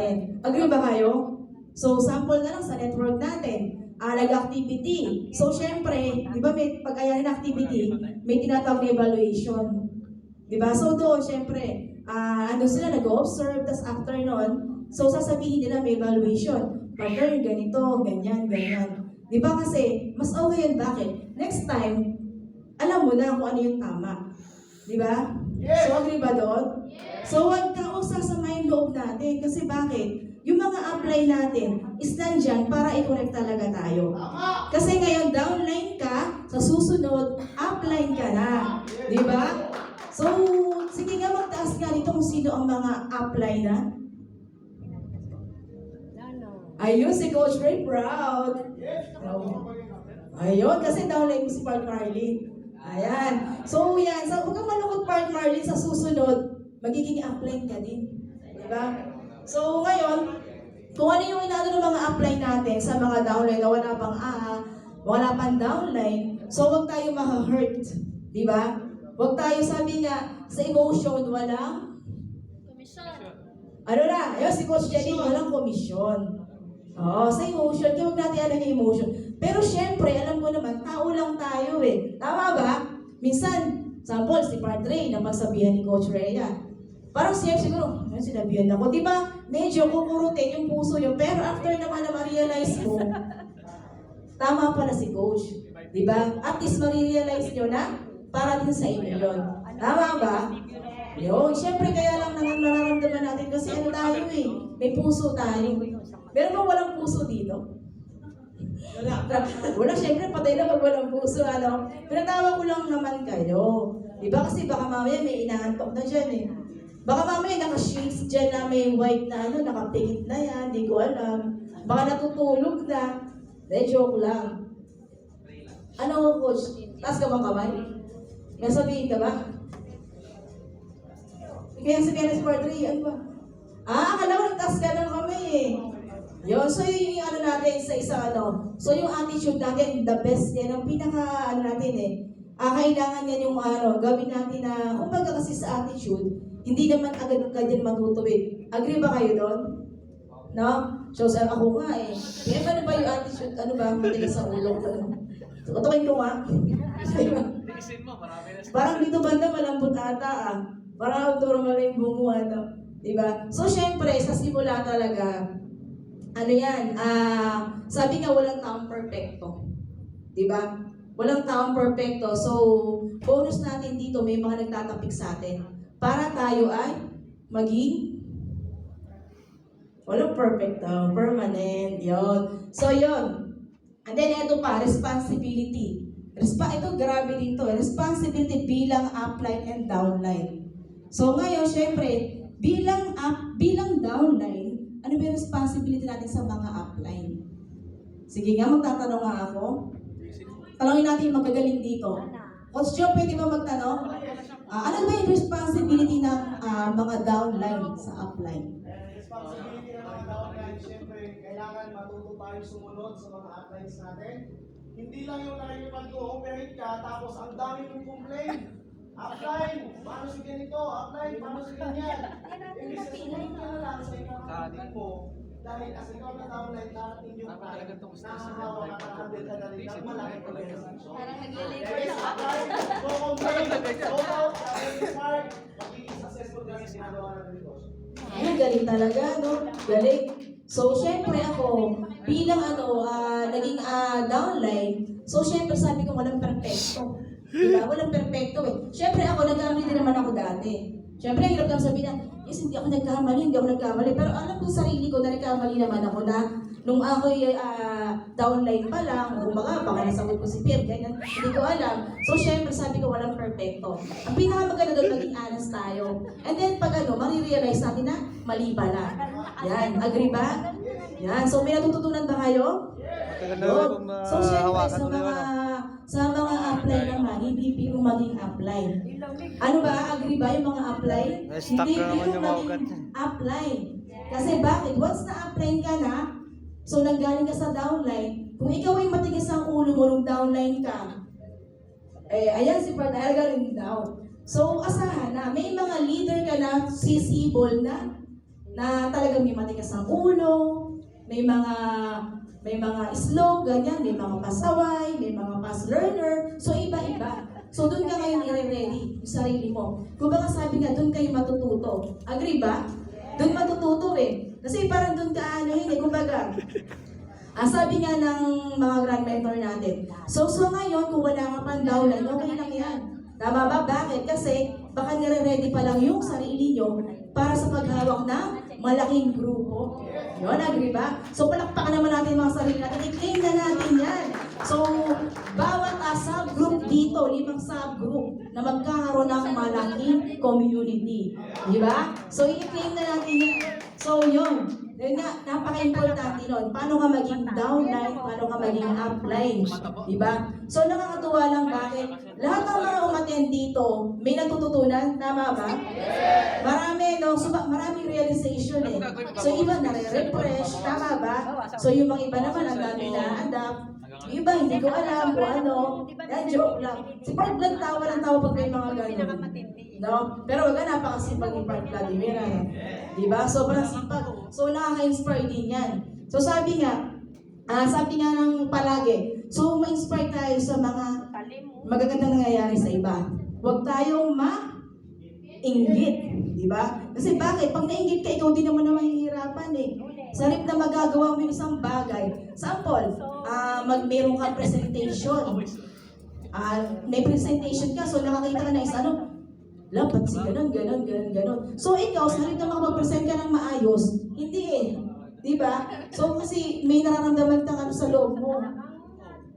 natin. Agree ba kayo? So, sample na lang sa network natin. Nag-activity. So, syempre, di ba may pagkayanin activity, may tinatawag na evaluation. Di ba? So, doon, syempre, ano sila, nag-observe, tas after nun, so sasabihin nila may evaluation. Partner, ganito, ganyan, ganyan. Di ba kasi, mas okay yun. Bakit? Next time, alam mo na kung ano yung tama. Di ba? Yes. So, agree ba doon? Yes. So, huwag ka sasama yung loob natin. Kasi bakit? Yung mga apply natin is nandyan para i-correct talaga tayo. Tama. Kasi ngayon, downline ka, sa susunod, upline ka na. Di ba? So, sige nga, magtaas nga dito kung sino ang mga apply na. Ayun, si Coach Ray proud. Yes. Ayun, kasi downline mo si Park Marlin. Ayan. So, yan. So, huwag kang malungkot, Park Marlin, sa susunod, magiging upline ka din. Diba? So, ngayon, kung ano yung inaano ng mga apply natin sa mga downline na wala pang downline, so huwag tayo ma-hurt. Diba? Huwag tayo, sabi nga, sa emotion, walang ano na, ayun si Coach Jenny, walang komisyon. Oo, sa emotion, kaya huwag natin alam yung emotion. Pero syempre, alam mo naman, tao lang tayo eh. Tama ba? Minsan, sample, si Padre, napagsabihan ni Coach Rhea. Parang siya siguro, sinabihan ako. Di ba, medyo kukurutin yung puso yun. Pero after naman na ma-realize mo, tama pala si Coach. Di ba? At least ma-realize nyo na, para din sa inyo yun. Tama ba? Yun, syempre kaya lang nararamdaman natin kasi ano tayo eh, may puso tayo. Meron bang walang puso dito? Wala, syempre patay na pag walang puso, ano? Pinatawa ko lang naman kayo. Diba kasi baka mamaya may inaantok na dyan eh. Baka mamaya naka-shades dyan na may white na ano, nakapikit na yan, di ko alam. Baka natutulog na. De, joke lang. Ano, Coach? Taas ka bang kamay? May sabihin ka ba? Kaya sabihin na si Partner, ano ba? Akala ko nagtaas ka ng kamay eh. Yun, so yun yung ano natin sa isang ano. So yung attitude natin, the best yan. Ang pinaka ano natin eh. Kailangan yan yung ano, gawin natin na, kumbaga kasi sa attitude, hindi naman agad-agad yan matutuwid. Agree ba kayo doon? No? So ako nga eh. Kaya ano ba yung attitude? Ano ba? Matigas sa ulo ko. Tutukin ko nga. Parang dito banda malambot ata ah. Parang turo mo rin bungo ano. Diba? So syempre, sa simula talaga, ano yan, sabi nga walang taong perfecto. Diba? Walang taong perfecto. So, bonus natin dito, may mga nagtatapik sa atin. Para tayo ay maging walang perfecto, permanent, yon. So, yon. And then, ito pa, responsibility. Ito, grabe din to. Responsibility bilang upline and downline. So, ngayon, syempre, bilang downline, ano ba yung responsibility natin sa mga upline? Sige nga, magtatanong nga ako. Talangin natin yung magagaling dito. Coach Joe, pwede ba magtanong? Ano ba yung responsibility ng mga downline sa upline? Responsibility ng mga downline, siyempre, kailangan matuto tayo sumunod sa mga uplines natin. Hindi lang yung nakikipag cooperate ka, tapos ang dami mong complain. Upline, paano si ganito? Upline, paano si ganyan? Ibig sabihin ka na lang sa ikakapagin mo, dahil as ikaw na downline, darating yung time, nakakawa ka nakakabit ka na rin ng malaking organisasyon. Yes, upline, go complain, go out, smart, magiging successful ka sa ginagawa ng negosyo. Ay, galing talaga, no? Galing. So, syempre ako, bilang naging downline, so syempre sabi ko walang perfecto. Diba? Walang perfecto eh. Syempre ako, nagkamali din naman ako dati. Syempre, ang hirap lang sabihin na, yes, hindi ako nagkamali. Pero alam ko sa sarili ko na nagkamali naman ako na nung ako downline pa lang, kumbaga, baka nasagot ko si Pierre, ganyan, hindi ko alam. So, syempre, sabi ko, walang perfecto. Ang pinakamaganda doon, maging honest tayo. And then, pag marirealize natin na, mali pala. Yan, agree ba? Yan, so may natututunan ba kayo? So, syempre, sa mga apply naman, hindi biro maging apply. Ano ba? Agree ba yung mga apply? Hindi biro maging apply. Kasi bakit? Once na-apply ka na, so nanggaling ka sa downline, kung ikaw ay matigas ang ulo mo nung downline ka, ayan si Part, ay galing daw. So, asahan na, may mga leader ka na sisibol na na talagang may matigas ang ulo, may mga slow, ganyan, may mga pasaway, may mga fast learner, so iba-iba. So doon ka ngayon i-ready yung sarili mo. Kung baka sabi nga, doon kayo matututo. Agree ba? Doon matututo eh. Kasi parang doon ka kumbaga, sabi nga ng mga grand mentor natin, so ngayon, kung wala ka pang downline, okay lang yan. Tama ba? Bakit? Kasi baka nire-ready pa lang yung sarili nyo para sa paghawak ng malaking grupo. Yun, agree ba? So palakpakan naman natin mga sarili natin, i-claim na natin yan. So, bawat subgroup dito, 5 subgroup na magkakaroon ng malaking community. Di ba? So, i-claim na natin yan. So, yun. Yun nga, napaka-importante nun. Paano ka maging downline, paano ka maging upline. Di ba? So, nakakatuwa lang bakit lahat ng mga umattend dito, may natututunan. Tama ba? Marami, no? So, maraming realization eh. So, iba nare-refresh. Tama ba? So, yung mga iba naman, ang dami na-adapt. Yung iba, hindi ko alam kung ano. Joke lang. Si Park Blood, tawa ng tawa pag may mga gano'n. No? Pero wag ka napakasipag ni Park Vladimir. Diba? Sobrang sipag. So, nakaka-inspire din yan. So, sabi nga ng palagi, so, ma-inspire tayo sa mga magagandang nangyayari sa iba. Huwag tayong ma-inggit. Diba? Kasi bakit? Pag nainggit ka, ikaw din naman na mahihirapan eh. Sa halip na magagawa mo yung isang bagay. Sample, meron kang presentation. May presentation ka, so nakakita ka na isa, lapat si ganon. So ikaw, sa halip na makapag-present ka ng maayos, hindi eh. Diba? So kasi may nararamdaman ka sa loob mo.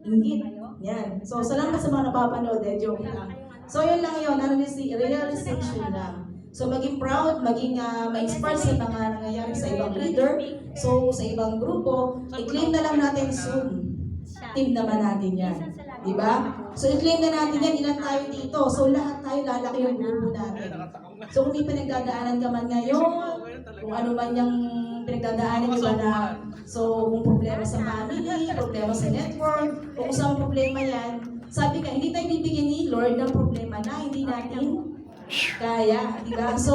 Inggit. Yan. So salamat sa mga napapanood eh, joke lang. So yun lang yun, realization lang. So maging proud, maging ma-inspire sa mga nangyayari sa ibang leader, so sa ibang grupo, i-claim na lang natin soon. Team naman natin yan. Diba? So i-claim na natin yan, ilan tayo dito. So lahat tayo lalaki yung grupo natin. So kung may pinagdadaanan ka man ngayon, kung ano man yung pinagdadaanan nyo na, so kung problema sa family, problema sa network, kung saan problema yan, sabi ka, hindi tayo bibigyan ni Lord ng problema na hindi natin kaya, di ba? So,